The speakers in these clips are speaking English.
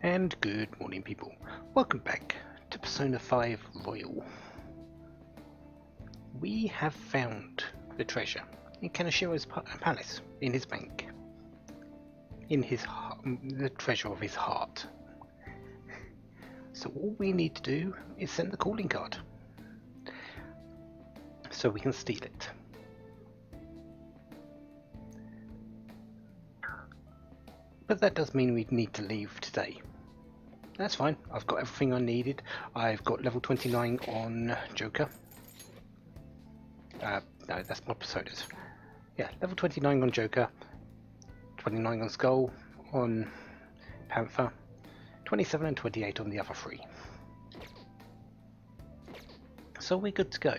And good morning, people. Welcome back to Persona 5 Royal. We have found the treasure in Kanashiro's palace, in his bank. In the treasure of his heart. So all we need to do is send the calling card. So we can steal it. But that does mean we need to leave today. That's fine, I've got everything I needed. I've got level 29 on Joker. No, that's my personas. Yeah, level 29 on Joker, 29 on Skull, on Panther, 27 and 28 on the other three. So we're good to go.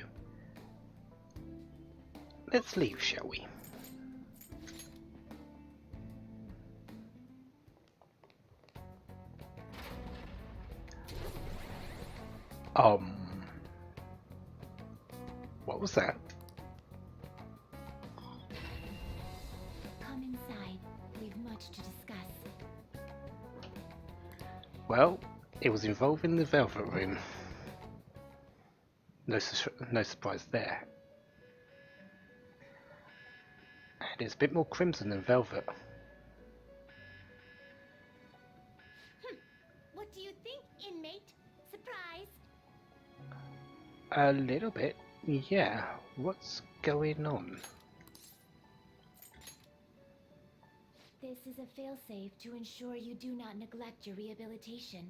Let's leave, shall we? What was that? Come inside. We've much to discuss. Well, it was involving the Velvet Room. No surprise there. And it's a bit more crimson than velvet. What do you think, inmate? Surprise? A little bit, yeah. What's going on? This is a failsafe to ensure you do not neglect your rehabilitation.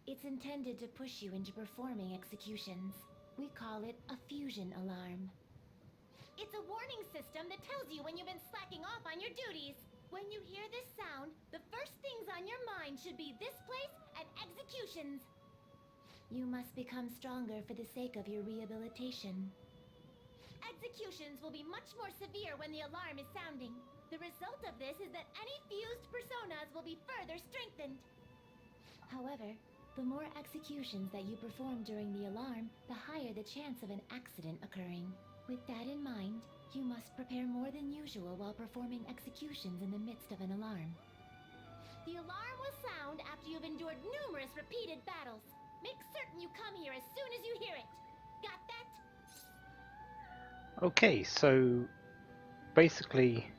It's intended to push you into performing executions. We call it a fusion alarm. It's a warning system that tells you when you've been slacking off on your duties. When you hear this sound, the first things on your mind should be this place and executions. You must become stronger for the sake of your rehabilitation. Executions will be much more severe when the alarm is sounding. The result of this is that any fused personas will be further strengthened. However, the more executions that you perform during the alarm, the higher the chance of an accident occurring. With that in mind, you must prepare more than usual while performing executions in the midst of an alarm. The alarm will sound after you've endured numerous repeated battles. Make certain you come here as soon as you hear it. Got that? Okay, so basically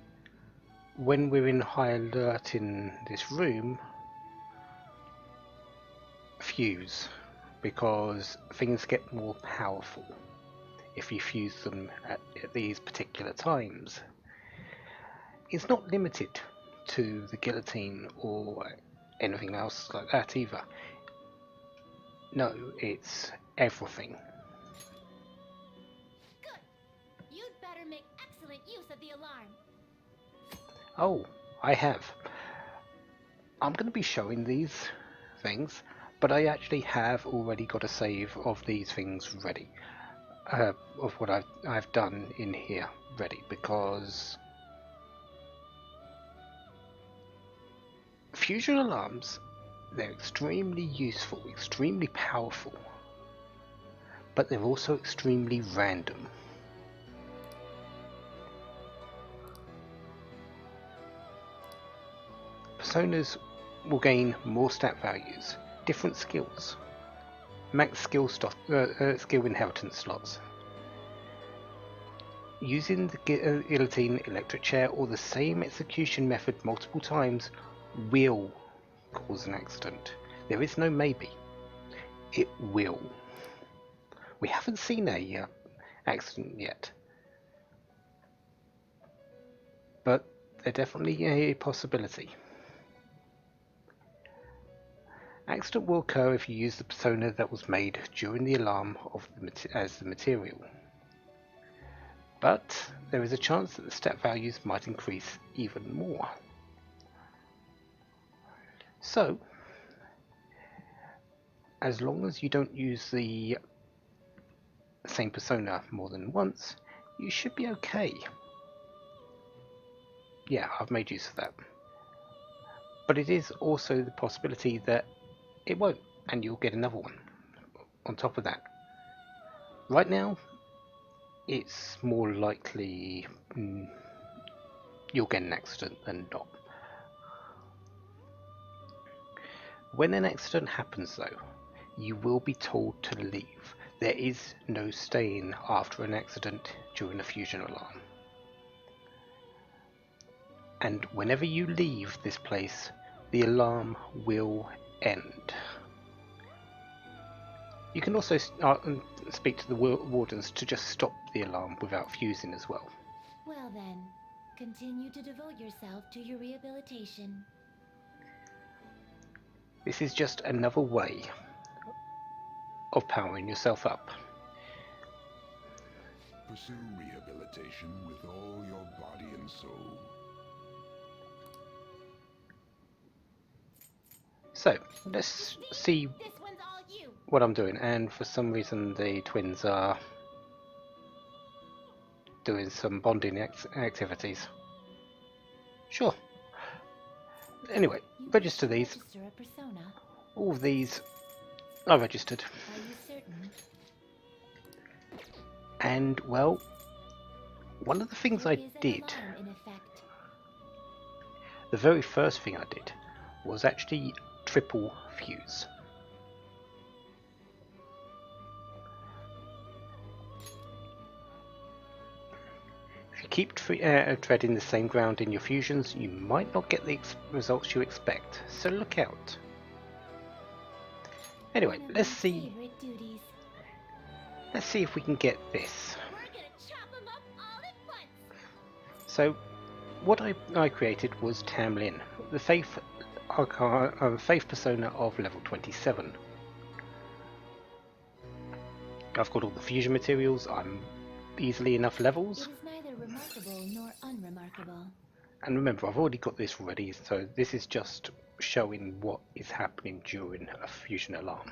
when we're in high alert in this room, fuse, because things get more powerful if you fuse them at these particular times. It's not limited to the guillotine or anything else like that either. No, it's everything. Good. You'd better make excellent use of the alarm. Oh, I have. I'm going to be showing these things, but I actually have already got a save of these things ready. Of what I've done in here ready, because fusion alarms, they're extremely useful, extremely powerful, but they're also extremely random. Personas will gain more stat values, different skills, max skill inheritance slots. Using the guillotine, electric chair, or the same execution method multiple times will cause an accident. There is no maybe. It will. We haven't seen a accident yet, but they're definitely a possibility. Accident will occur if you use the persona that was made during the alarm as the material. But there is a chance that the stat values might increase even more. So, as long as you don't use the same persona more than once, you should be okay. Yeah, I've made use of that. But it is also the possibility that it won't, and you'll get another one on top of that. Right now, it's more likely you'll get an accident than not. When an accident happens though, you will be told to leave. There is no staying after an accident during a fusion alarm. And whenever you leave this place, the alarm will end. You can also speak to the wardens to just stop the alarm without fusing as well. Well then, continue to devote yourself to your rehabilitation. This is just another way of powering yourself up. Pursue rehabilitation with all your body and soul. So, let's see This one's all you. what I'm doing, and for some reason the twins are doing some bonding activities. Sure. Anyway, You register wish to these. register a persona. All of these are registered. Are you certain? And, well, one of the things There I is an did, alarm in effect. the very first thing I did, was actually triple fuse. If you keep treading the same ground in your fusions, you might not get the results you expect, so look out. Anyway, One of let's my see favorite duties. if we can get this. We're gonna chop 'em up all at once. So, what I created was Tamlin, the faith persona of level 27. I've got all the fusion materials, I'm easily enough levels, It is neither remarkable nor unremarkable. and remember I've already got this ready, so this is just showing what is happening during a fusion alarm.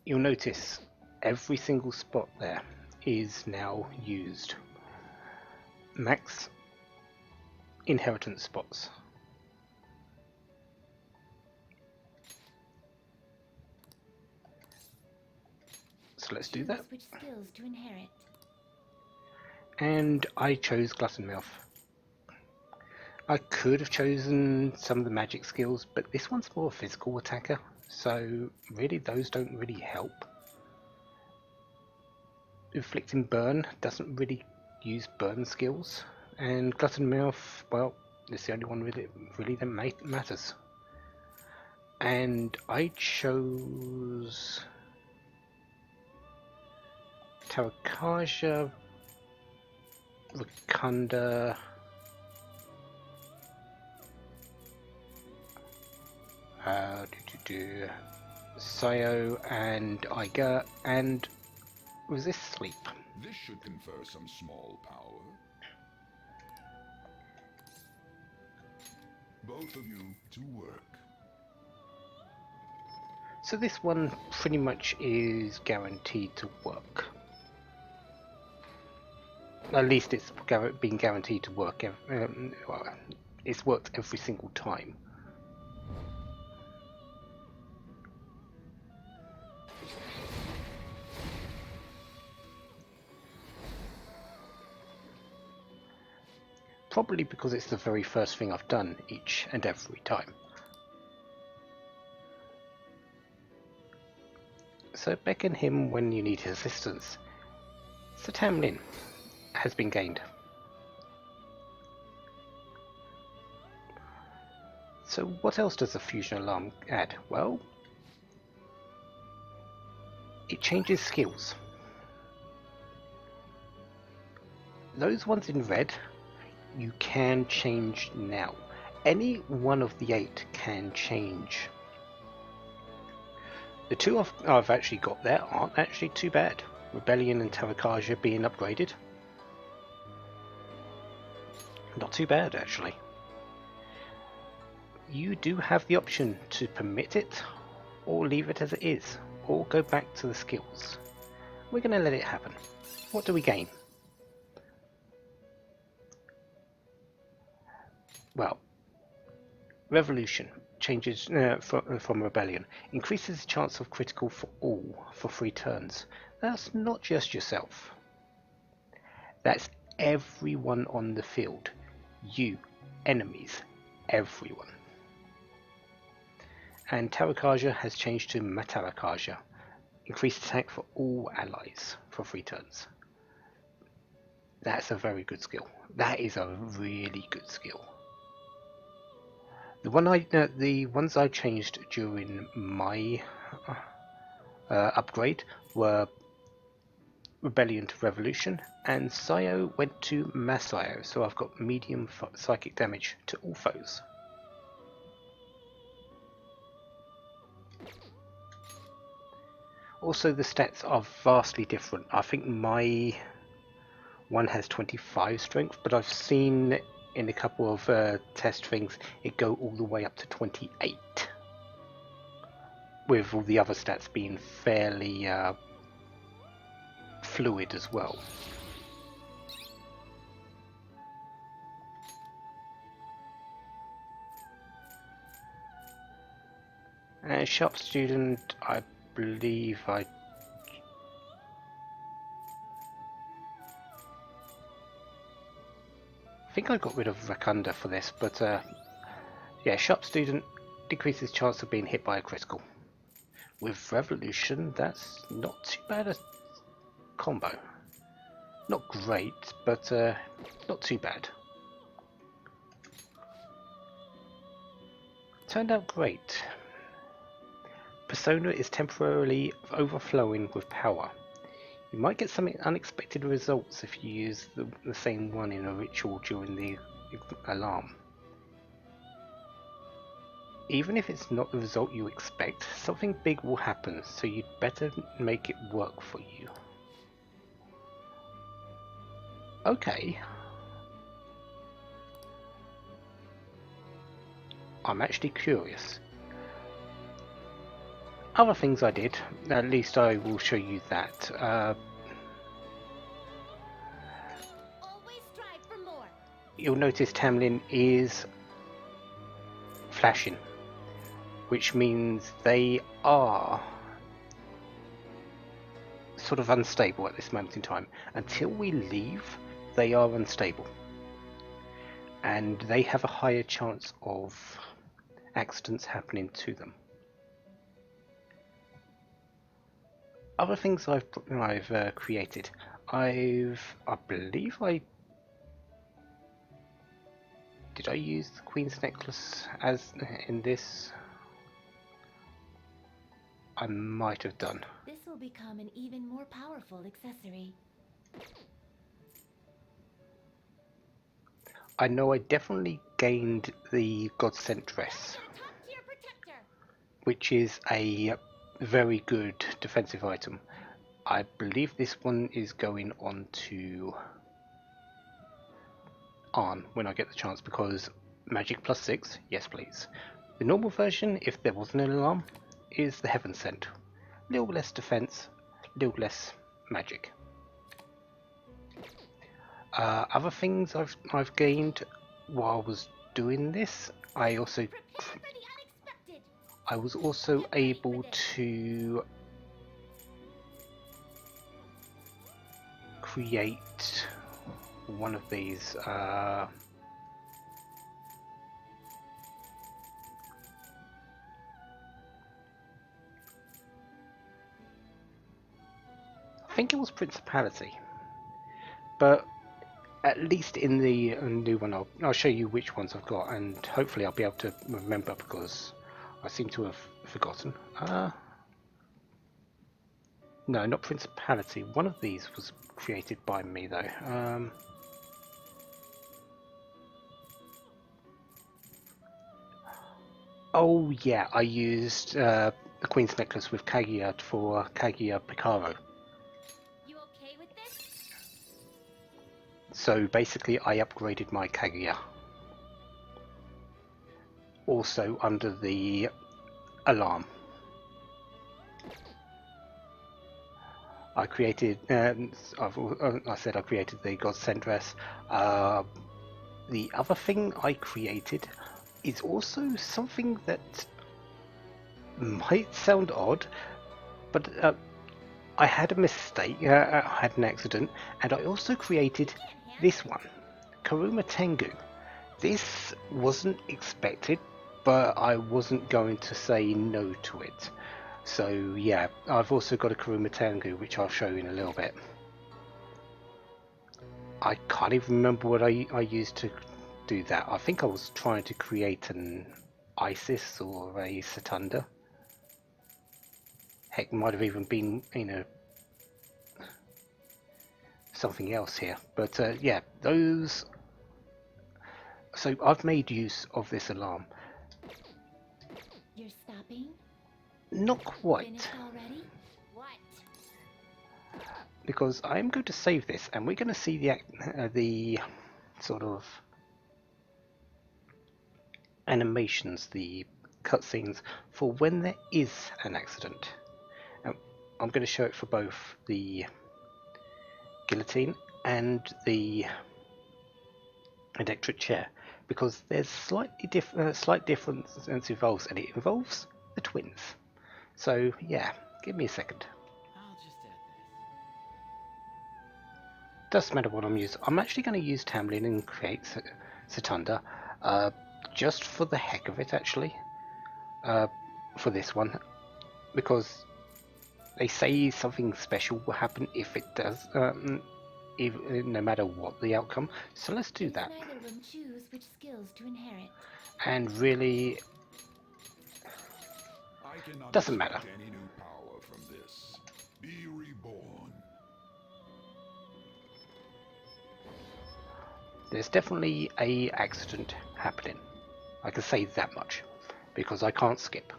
You'll notice every single spot there is now used. Max inheritance spots. So let's do that. Choose which skills to inherit. And I chose Gluttonmouth. I could have chosen some of the magic skills, but this one's more a physical attacker, so really those don't really help. Inflicting Burn doesn't really use burn skills, and Gluttonmouth, well, it's the only one really that matters. And I chose Tarakaja, Rakunda, Sayo, and Iga, and resist sleep. This should confer some small power. Both of you to work. So this one pretty much is guaranteed to work. At least it's been guaranteed to work. Well, it's worked every single time. Probably because it's the very first thing I've done each and every time. So beckon him when you need his assistance. So Tamlin has been gained. So what else does the fusion alarm add? Well, it changes skills. Those ones in red, you can change now. Any one of the 8 can change. The 2 I've actually got there aren't actually too bad. Rebellion and Tarakaja being upgraded. Not too bad, actually. You do have the option to permit it, or leave it as it is, or go back to the skills. We're going to let it happen. What do we gain? Well, Revolution changes from Rebellion. Increases the chance of critical for all for 3 turns. That's not just yourself. That's everyone on the field. You, enemies, everyone. And Tarakaja has changed to Matarakaja. Increased attack for all allies for 3 turns. That's a very good skill. That is a really good skill. The ones I changed during my upgrade were Rebellion to Revolution, and Sayo went to Masayo, so I've got medium psychic damage to all foes. Also, the stats are vastly different. I think my one has 25 strength, but I've seen in a couple of test things it go all the way up to 28, with all the other stats being fairly fluid as well. Sharp student, I believe I think I got rid of Rakunda for this, but yeah, Sharp Student decreases chance of being hit by a critical. With Revolution, that's not too bad a combo. Not great, but not too bad. Turned out great. Persona is temporarily overflowing with power. You might get some unexpected results if you use the same one in a ritual during the alarm. Even if it's not the result you expect, something big will happen, so you'd better make it work for you. Okay. I'm actually curious. Other things I did, at least I will show you that. Always strive for more. You'll notice Tamlin is flashing, which means they are sort of unstable at this moment in time. Until we leave, they are unstable. And they have a higher chance of accidents happening to them. Other things I've created, I believe did I use the Queen's Necklace as in this? I might have done. This will become an even more powerful accessory. I know I definitely gained the God-sent dress, Talk to your protector. which is a very good defensive item. I believe this one is going on to Arn when I get the chance, because magic plus 6, yes please. The normal version, if there wasn't an alarm, is the Heaven Sent. Little less defense, little less magic. Other things I've gained while I was doing this, I was also able to create one of these I think it was Principality, but at least in the new one I'll show you which ones I've got, and hopefully I'll be able to remember, because I seem to have forgotten. No, not Principality. One of these was created by me though. Oh yeah, I used the Queen's Necklace with Kaguya for Kaguya Picaro. You okay with this? So basically I upgraded my Kaguya. Also under the alarm. I created, I said I created the God-sent dress. The other thing I created is also something that might sound odd, but I had a mistake, I had an accident, and I also created this one, Karuma Tengu. This wasn't expected, but I wasn't going to say no to it. So yeah, I've also got a Kuruma Tengu, which I'll show you in a little bit. I can't even remember what I used to do that. I think I was trying to create an Isis or a Satunda. Heck, might have even been, something else here. But yeah, those. So I've made use of this alarm. You're stopping? Not quite, Finished already? What? because I'm going to save this, and we're going to see the sort of animations, the cutscenes for when there is an accident. I'm going to show it for both the guillotine and the electric chair, because there's slight difference involves, and it involves the twins. So yeah, give me a second. I'll just add this. Doesn't matter what I'm using. I'm actually going to use Tamlin and create Satunda, just for the heck of it, actually, for this one, because they say something special will happen if it does, no matter what the outcome. So let's do that. Neither one choose which skills to inherit. And really, I cannot doesn't expect matter. any new power from this. Be reborn. There's definitely a accident happening. I can say that much, because I can't skip.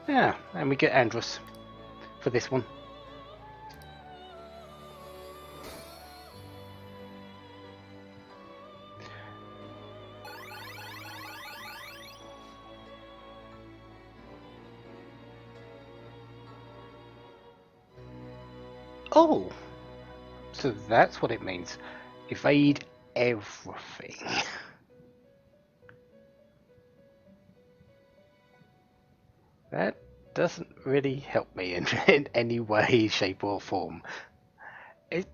Yeah, and we get Andros for this one. Oh, so that's what it means. Evade everything. That doesn't really help me in any way, shape, or form. It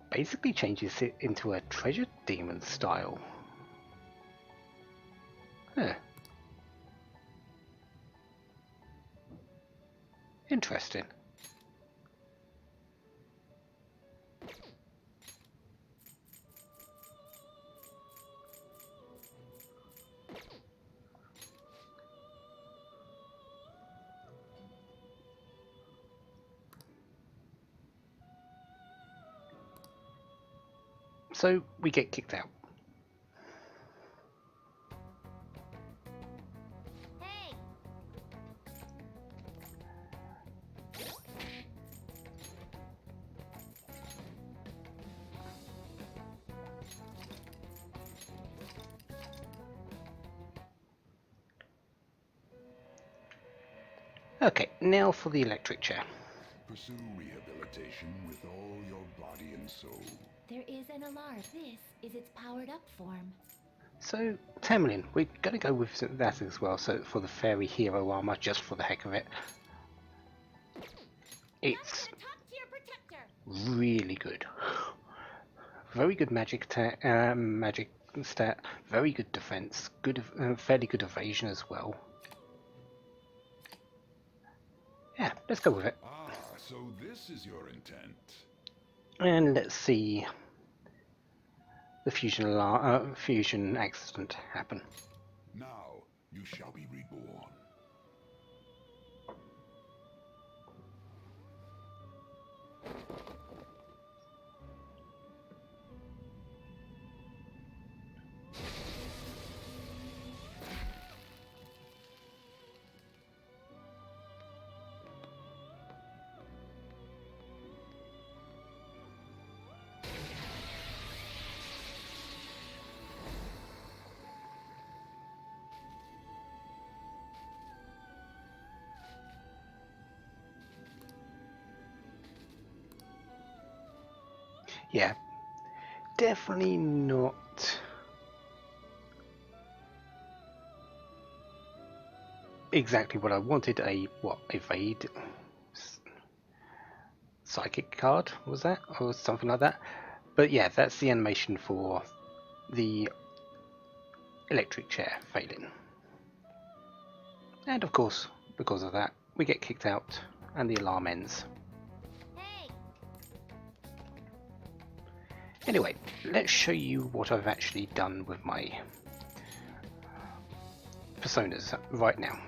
basically changes it into a treasure demon style. Huh. Interesting. So we get kicked out. Hey! Okay, now for the electric chair. Pursue rehabilitation with all your body and soul. There is an alarm. This is its powered up form. So, Tamlin, we're going to go with that as well, so for the fairy hero armor, just for the heck of it. It's Talk to your protector! really good. Very good magic stat, very good defense, fairly good evasion as well. Yeah, let's go with it. Ah, so this is your intent. And let's see the fusion accident happen. Now you shall be reborn. Yeah, definitely not exactly what I wanted. A evade psychic card was that, or something like that. But yeah, that's the animation for the electric chair failing. And of course, because of that, we get kicked out and the alarm ends. Hey! Anyway, let's show you what I've actually done with my personas right now.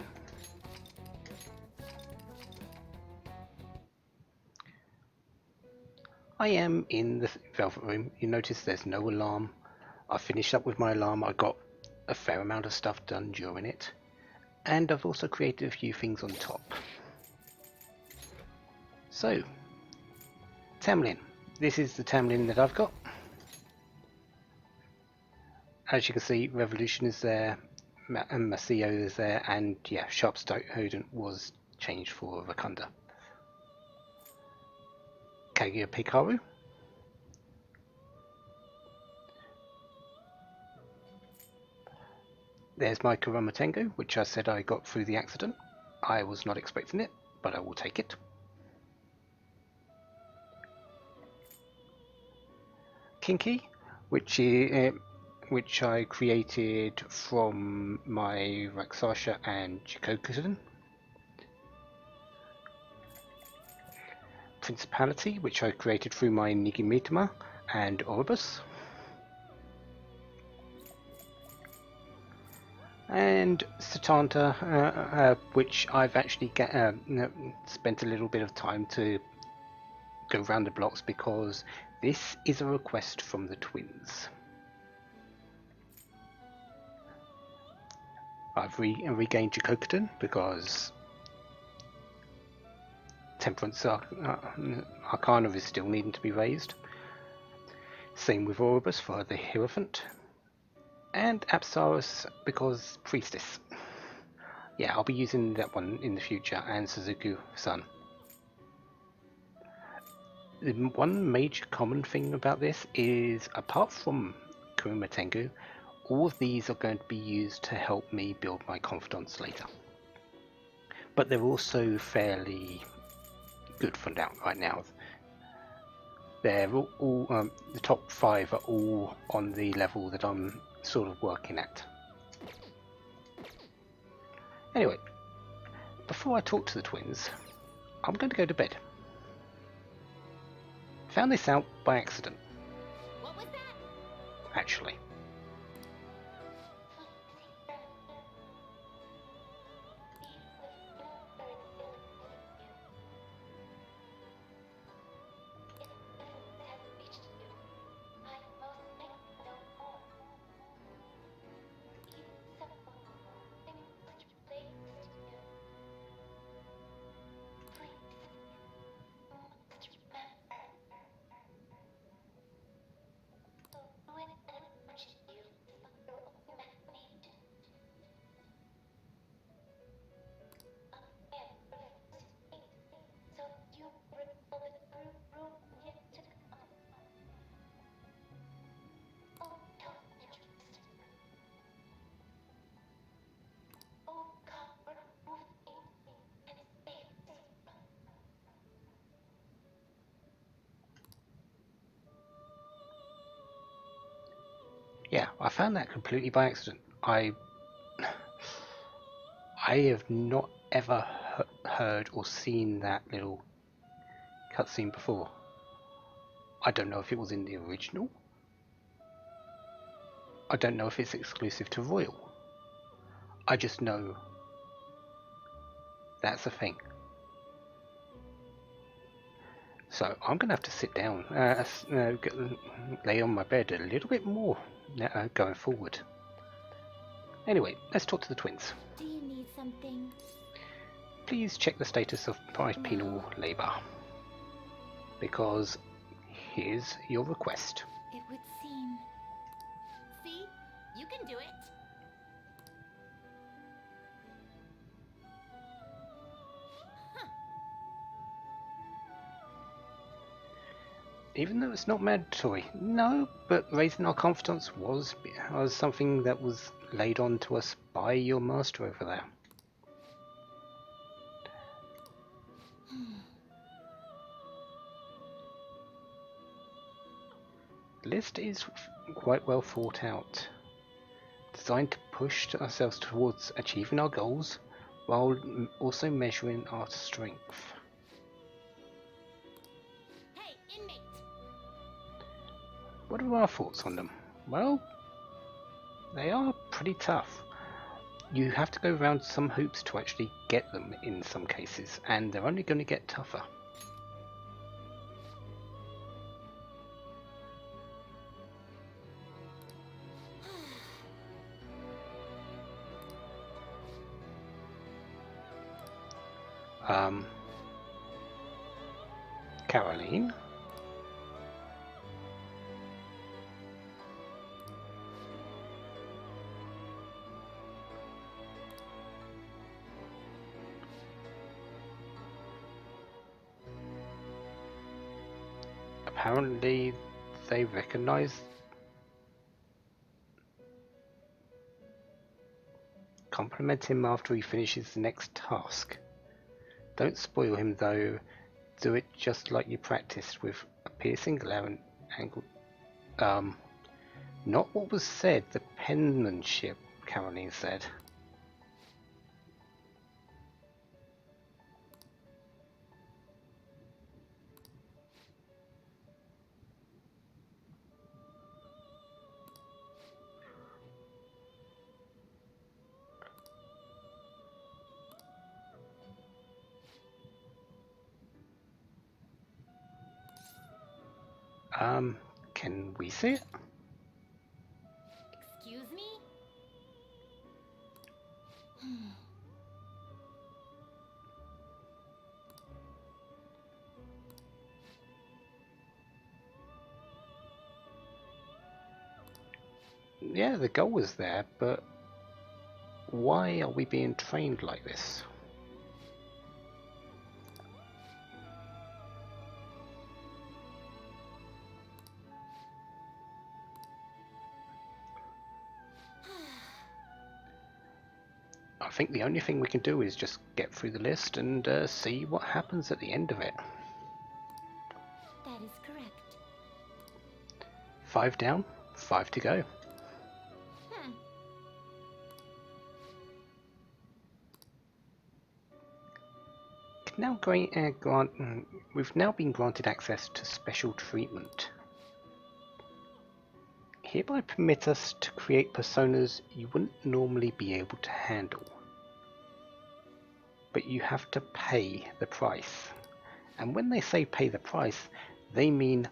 I am in the Velvet Room. You notice there's no alarm. I finished up with my alarm. I got a fair amount of stuff done during it. And I've also created a few things on top. So, Tamlin. This is the Tamlin that I've got. As you can see, Revolution is there, and Masio is there, and yeah, Sharp Student was changed for Rakunda. Kaguya Pikaru. There's my Kurama Tengu, which I said I got through the accident. I was not expecting it, but I will take it. Kinky, which I created from my Raksasha and Jikokusen. Principality, which I created through my Nigimitama and Oribus. And Satanta, which I've actually spent a little bit of time to go round the blocks because this is a request from the twins. I've regained Jikokusen because Temperance Arcana is still needing to be raised. Same with Oribus for the Hierophant. And Apsaris because Priestess. Yeah, I'll be using that one in the future, and Suzuku-san. The one major common thing about this is, apart from Kurama Tengu, all of these are going to be used to help me build my confidence later. But they're also fairly good for now, right now. They're all the top 5 are all on the level that I'm sort of working at. Anyway, before I talk to the twins, I'm going to go to bed. Found this out by accident. What was that? Actually. Yeah, I found that completely by accident. I have not ever heard or seen that little cutscene before. I don't know if it was in the original. I don't know if it's exclusive to Royal. I just know that's a thing. So I'm going to have to sit down, lay on my bed a little bit more going forward. Anyway, let's talk to the twins. Do you need something? Please check the status of my penal labour. Because here's your request. It would seem. See? You can do it. Even though it's not mandatory. No, but raising our confidence was something that was laid on to us by your master over there. The list is quite well thought out, designed to push ourselves towards achieving our goals while also measuring our strength. Hey, inmate! What are our thoughts on them? Well, they are pretty tough. You have to go around some hoops to actually get them in some cases, and they're only going to get tougher. Um, Caroline? Apparently, they recognize. Compliment him after he finishes the next task. Don't spoil him though. Do it just like you practiced with a piercing glare and angle. Not what was said, the penmanship, Caroline said. Can we see it? Excuse me? Yeah, the goal was there, but why are we being trained like this? I think the only thing we can do is just get through the list and see what happens at the end of it. That is correct. 5 down, 5 to go. We've now been granted access to special treatment. Hereby permit us to create personas you wouldn't normally be able to handle. But you have to pay the price. And when they say pay the price, they mean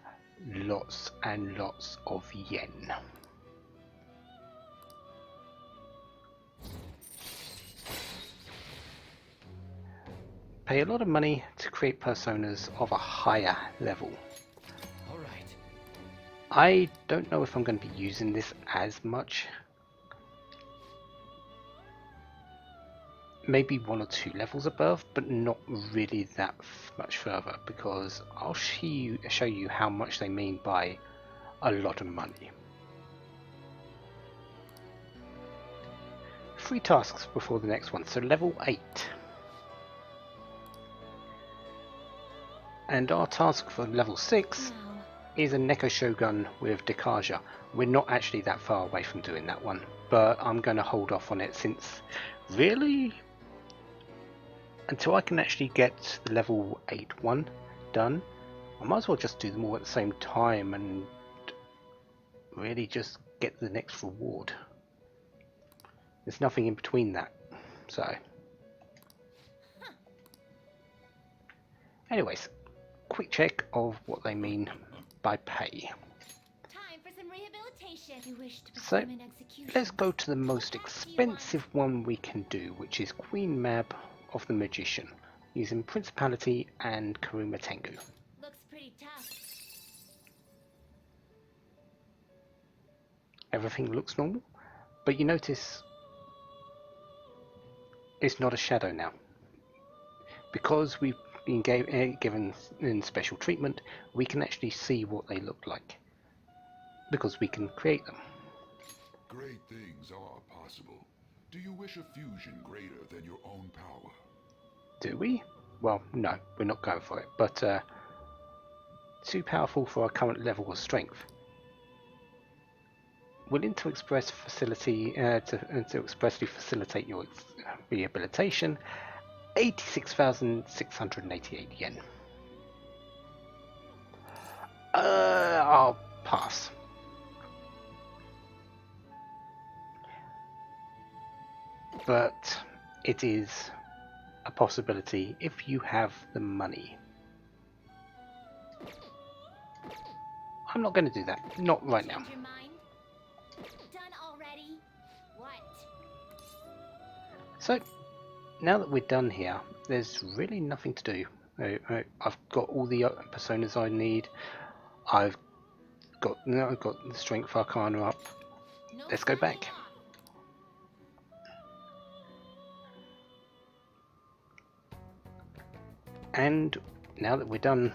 lots and lots of yen. Pay a lot of money to create personas of a higher level. Alright. I don't know if I'm going to be using this as much. Maybe 1 or 2 levels above, but not really that much further, because I'll show you how much they mean by a lot of money. 3 tasks before the next one, so level 8. And our task for level 6 Now, is a Neko Shogun with Dekaja. We're not actually that far away from doing that one, but I'm going to hold off on it since, really, until I can actually get the level 8 one done, I might as well just do them all at the same time and really just get the next reward. There's nothing in between that, so. Anyways, quick check of what they mean by pay. time for some rehabilitation. You wish to So, perform an execution. let's go to the most expensive one we can do, which is Queen Mab of the Magician, using Principality and Karuma Tengu. Looks pretty tough. Everything looks normal, but you notice it's not a shadow now. Because we've been given in special treatment, we can actually see what they look like because we can create them. Great things are possible. Do you wish a fusion greater than your own power? Do we? Well, no, we're not going for it, but too powerful for our current level of strength. Willing to to expressly facilitate your rehabilitation, 86,688 yen. I'll pass. But it is a possibility if you have the money. I'm not going to do that. Not right now. Change your mind? Done already? What? So, now that we're done here, there's really nothing to do. I've got all the personas I need. I've got the Strength Arcana up. No Let's go slacking back. off. And now that we're done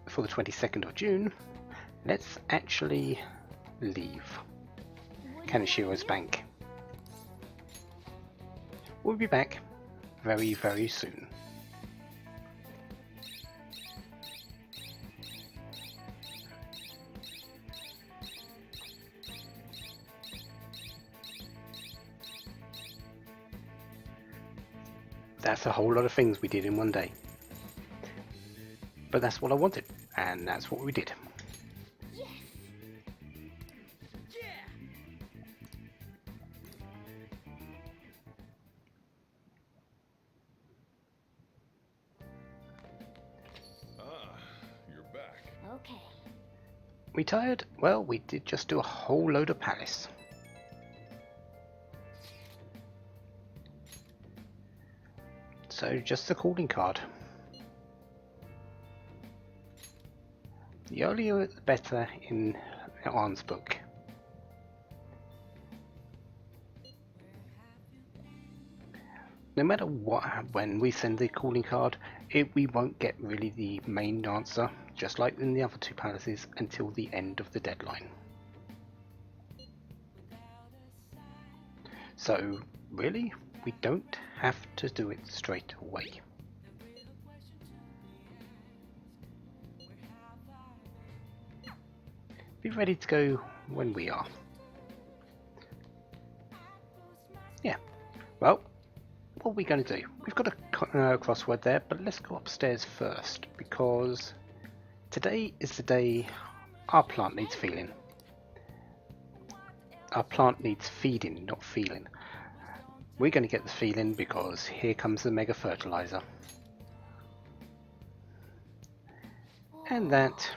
for the 22nd of June, let's actually leave What Kanashiro's do you bank. We'll be back very, very soon. That's a whole lot of things we did in one day. But that's what I wanted, and that's what we did. Yes. Ah, you're back. Okay. We tired? Well, we did just do a whole load of palace. So just the calling card. The earlier the better in Arn's book. No matter what, when we send the calling card, we won't get really the main answer, just like in the other two palaces, until the end of the deadline. So, really, we don't have to do it straight away. Be ready to go when we are. Yeah, well, what are we going to do? We've got a crossword there, but let's go upstairs first, because today is the day our plant needs feeling. Our plant needs feeding, not feeling. We're going to get the feeling because here comes the mega fertilizer. And that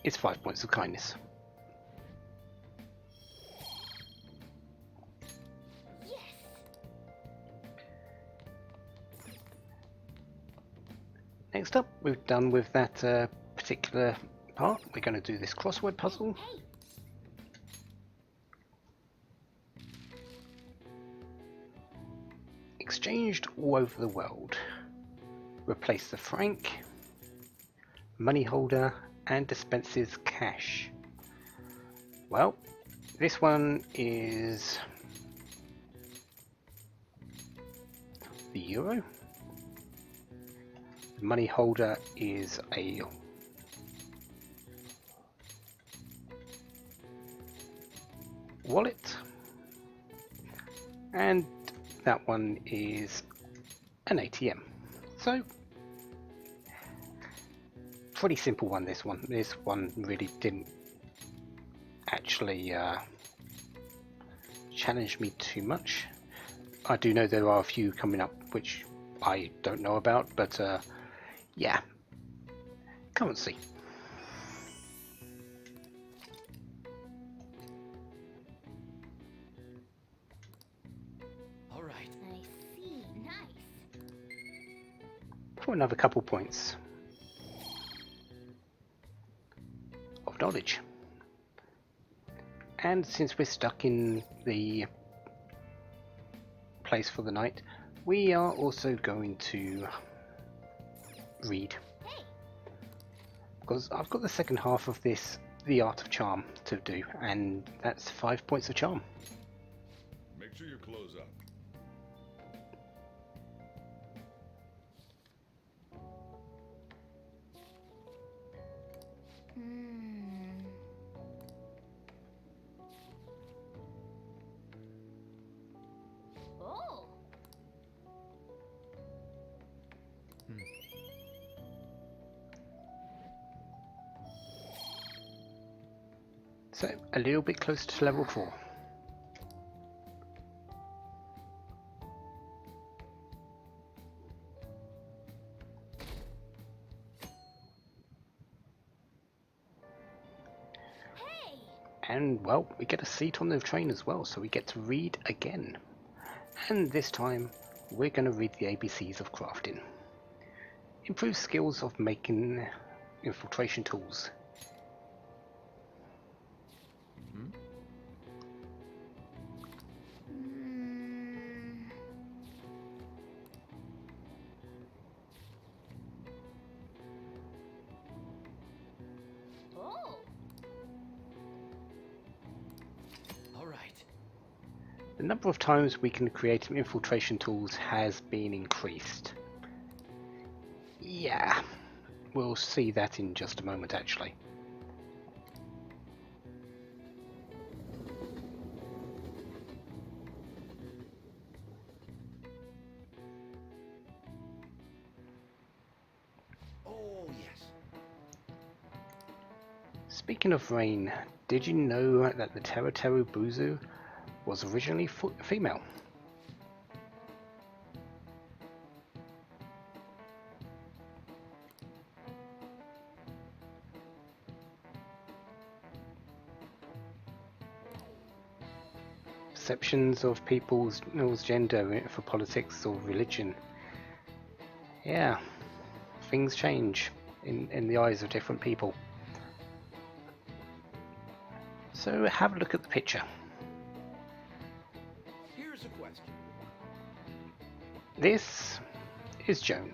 is 5 points of kindness. Yes. Next up, we're done with that particular part. We're going to do this crossword puzzle. Hey. Exchanged all over the world. Replace the franc, money holder, and dispenses cash. Well, this one is the euro. The money holder is a wallet, and that one is an ATM. So pretty simple one, this one. This one really didn't actually challenge me too much. I do know there are a few coming up which I don't know about, but yeah, come and see. All right. I see. Nice. For another couple points of knowledge. And since we're stuck in the place for the night, we are also going to read. Hey! Because I've got the second half of this, the Art of Charm, to do, and that's 5 points of charm. Make sure your clothes up. Oh! So a little bit closer to level 4. Hey! And well, we get a seat on the train as well, so we get to read again. And this time, we're going to read the ABCs of crafting. Improve skills of making infiltration tools. Oh! All right. The number of times we can create infiltration tools has been increased. Yeah, we'll see that in just a moment actually. Oh, yes. Speaking of rain, did you know that the Teru Buzu was originally female? Perceptions of people's gender for politics or religion. Yeah, things change in the eyes of different people. So have a look at the picture. Here's a question. This is Joan.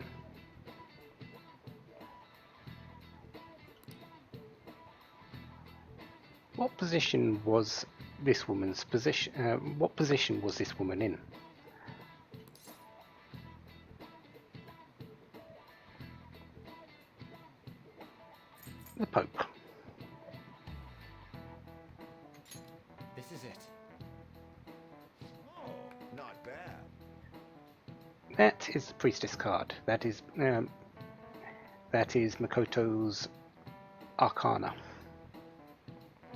What position was this woman's position? What position was this woman in? The Pope. This is it. Oh, not bad. That is the priestess card. That is Makoto's Arcana.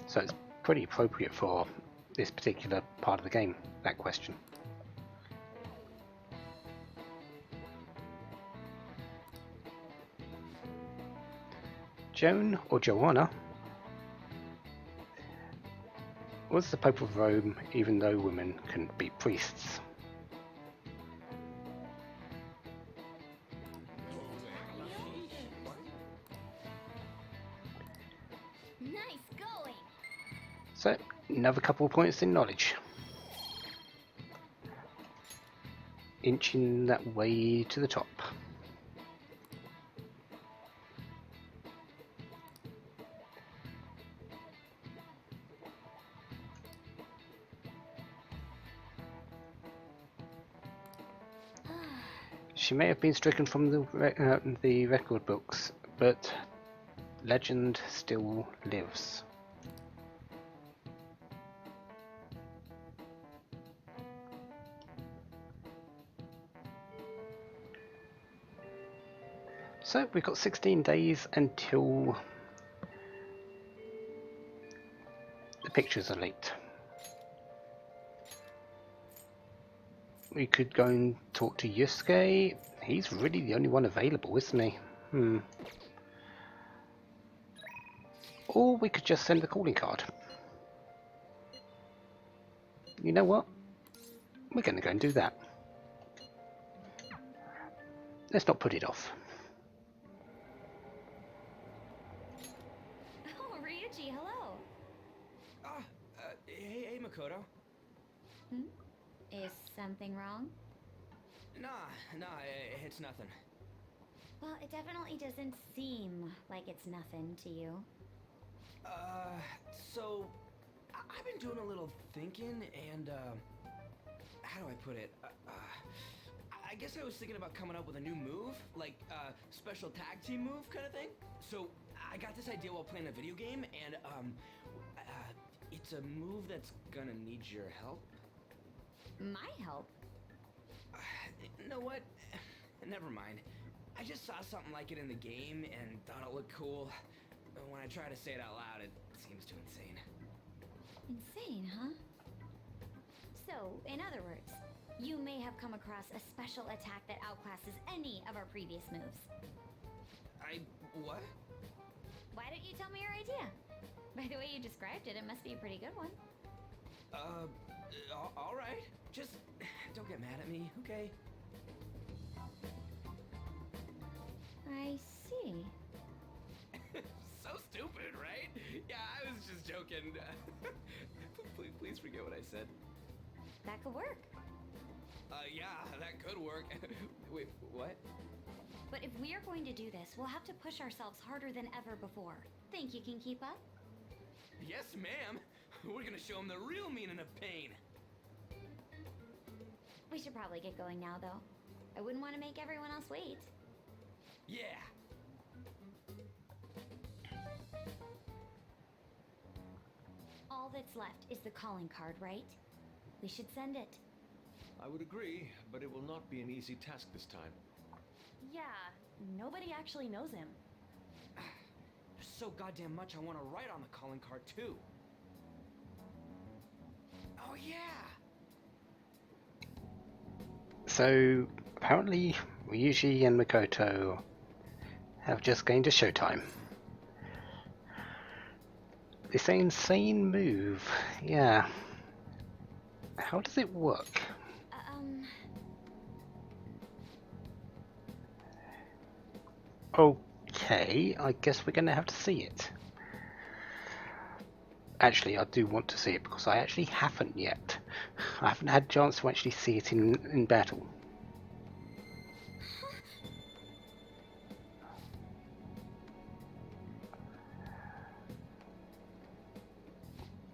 So it's pretty appropriate for this particular part of the game, that question. Joan, or Joanna, was the Pope of Rome, even though women couldn't be priests. Nice going! So, another couple of points in knowledge. Inching that way to the top. She may have been stricken from the record books, but legend still lives. So we've got 16 days until the pictures are leaked. We could go and talk to Yusuke. He's really the only one available, isn't he? Or we could just send the calling card. You know what? We're going to go and do that. Let's not put it off. Oh, Ryuji, hello! Hey, Makoto. Is something wrong? Nah, it's nothing. Well, it definitely doesn't seem like it's nothing to you. So I've been doing a little thinking, and how do I put it? I guess I was thinking about coming up with a new move, like special tag team move kind of thing. So I got this idea while playing a video game, and it's a move that's gonna need your help. My help? You know what? Never mind. I just saw something like it in the game and thought it looked cool. But when I try to say it out loud, it seems too insane. Insane, huh? So, in other words, you may have come across a special attack that outclasses any of our previous moves. What? Why don't you tell me your idea? By the way you described it, it must be a pretty good one. All right. Just don't get mad at me, okay? I see. So stupid, right? Yeah, I was just joking. Please forget what I said. That could work. Yeah, that could work. Wait, what? But if we are going to do this, we'll have to push ourselves harder than ever before. Think you can keep up? Yes, ma'am. We're gonna show him the real meaning of pain. We should probably get going now, though. I wouldn't want to make everyone else wait. Yeah. All that's left is the calling card, right? We should send it. I would agree, but it will not be an easy task this time. Yeah, nobody actually knows him. There's so goddamn much I want to write on the calling card, too. Oh, yeah. So, apparently, Ryuji and Makoto have just gained a showtime. This insane move, yeah. How does it work? Okay, I guess we're gonna have to see it. Actually, I do want to see it because I actually haven't yet. I haven't had a chance to actually see it in battle.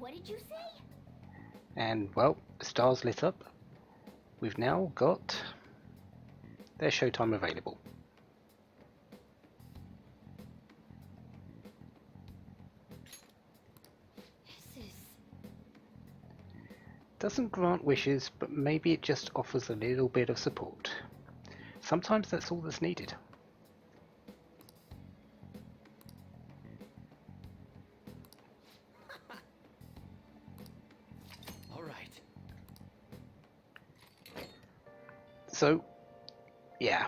What did you say? And, well, the stars lit up. We've now got their showtime available. This is... Doesn't grant wishes, but maybe it just offers a little bit of support. Sometimes that's all that's needed. All right. So, yeah.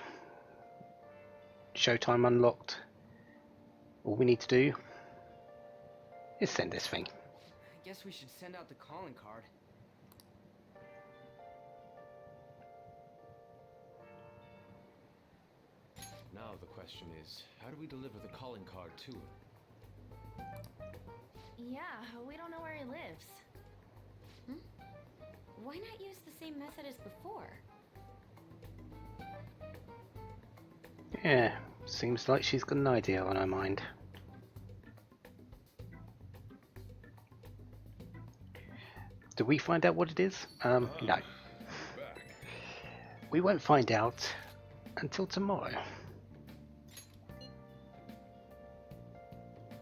Showtime unlocked. All we need to do is send this thing. I guess we should send out the calling card. Now the question is, how do we deliver the calling card to him? Yeah, we don't know where he lives. Why not use the same method as before? Yeah, seems like she's got an idea on her mind. Do we find out what it is? No. Back. We won't find out until tomorrow.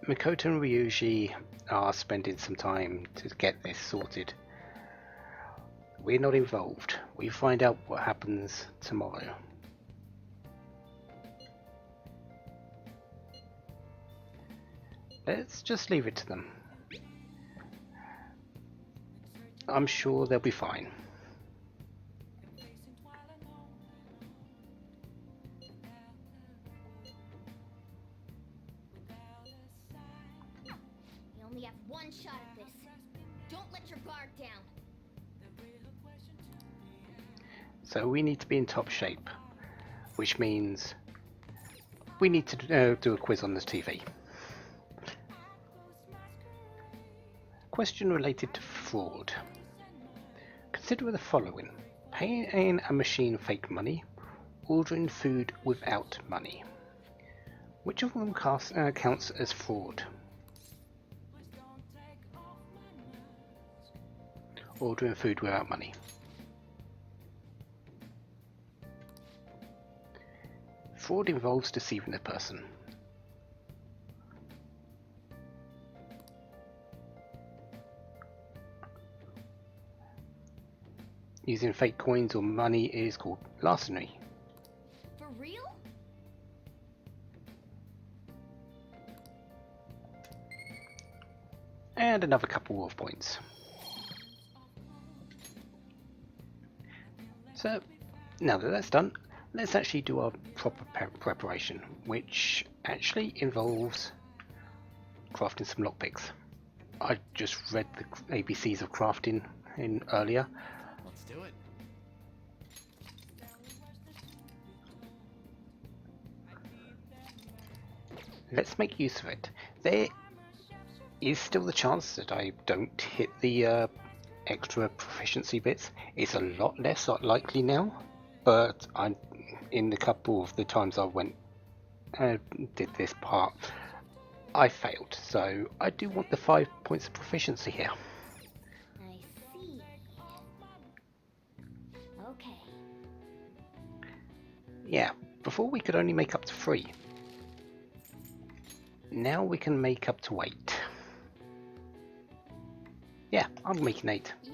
Makoto and Ryuji are spending some time to get this sorted. We're not involved. We find out what happens tomorrow. Let's just leave it to them. I'm sure they'll be fine. You only have one shot at this. Don't let your guard down. So we need to be in top shape, which means we need to do a quiz on this TV. Question related to fraud. Consider the following: paying a machine fake money, ordering food without money. Which of them counts as fraud? Ordering food without money. Fraud involves deceiving a person. Using fake coins or money is called larceny. For real? And another couple of points. So, now that that's done, let's actually do our proper preparation, which actually involves crafting some lockpicks. I just read the ABCs of crafting in earlier. Let's do it. Let's make use of it. There is still the chance that I don't hit the extra proficiency bits. It's a lot less likely now, but in the couple of the times I went did this part, I failed. So I do want the 5 points of proficiency here. I see. Okay. Yeah, before we could only make up to 3. Now we can make up to 8. Yeah, I'm making 8. Yeah.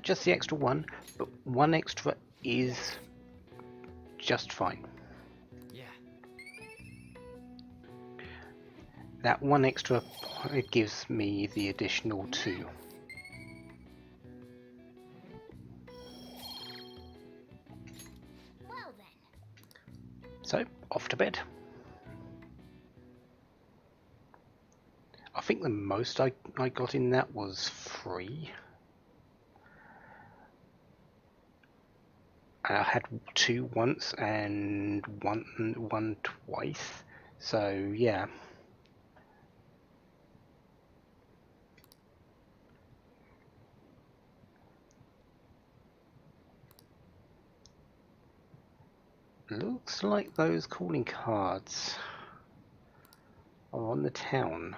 Just the extra 1, but 1 extra is just fine. Yeah. That 1 extra it gives me the additional 2. Well then. So, off to bed. I think the most I got in that was 3. And I had 2 once and one twice. So, yeah. Looks like those calling cards are on the town.